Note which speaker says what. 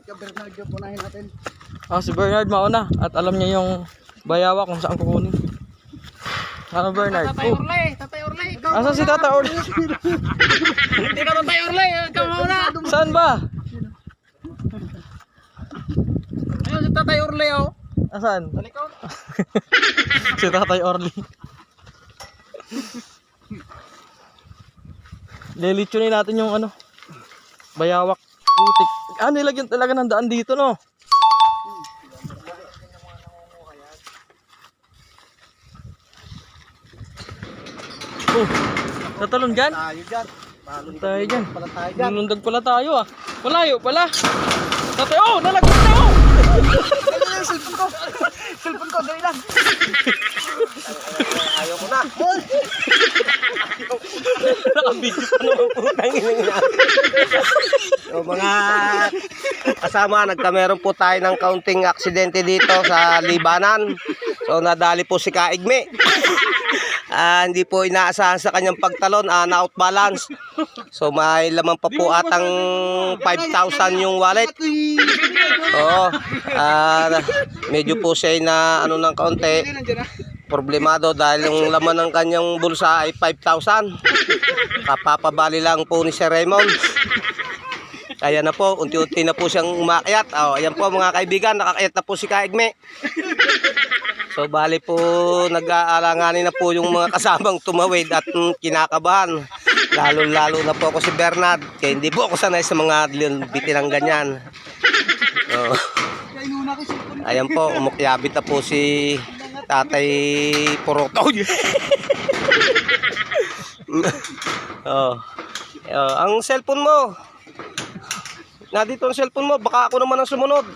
Speaker 1: ka Bernard yung punahin natin.
Speaker 2: Si Bernard mauna at alam niya yung bayawa kung saan kukunin. Ano Bernard?
Speaker 1: Tatay Orlay, ikaw.
Speaker 2: Asan si Tata Orlay?
Speaker 1: Hindi ka Tatay Orlay, ikaw muna.
Speaker 2: Saan ba?
Speaker 1: Ayun si Tatay Orlay oh.
Speaker 2: Asan?
Speaker 1: Talikod.
Speaker 2: Si Tatay Orly. Lilitsunin natin yung ano, bayawak putik. Nilagyan talaga ng daan dito no. Tatalon dyan?
Speaker 1: Tayo dyan.
Speaker 2: Tayo dyan.
Speaker 1: Pala tayo dyan.
Speaker 2: Nulundag pala tayo Malayo pala. Tatay, nalagyan na
Speaker 1: Cellphone ko, dali lang. Ayaw ko na.
Speaker 2: Nakabidyo pa naman po.
Speaker 3: So, mga kasama, nagkameron po tayo ng kaunting aksidente dito sa Libanan. So nadali po si Kaigme. Hindi po inaasahan sa kanyang pagtalon, na-out balance. So may laman pa po atang 5,000 yung wallet. Oo. Medyo po siya na ano ng kaunti problemado dahil yung laman ng kanyang bulsa ay 5,000. Kapapabali lang po ni Sir Raymond. Kaya na po, unti-unti na po siyang umakyat. Ayan po mga kaibigan, nakakayat na po si Kaigme. So bali po nag-aalanganin na po yung mga kasamang tumawid at kinakabahan. Lalo na po ako si Bernard. Kaya hindi po ako sanay sa mga bitinang ganyan. So, ayan po, umukyabit na po si Tatay Poroto. Ang cellphone mo. Nandito ang cellphone mo, baka ako naman ang sumunod.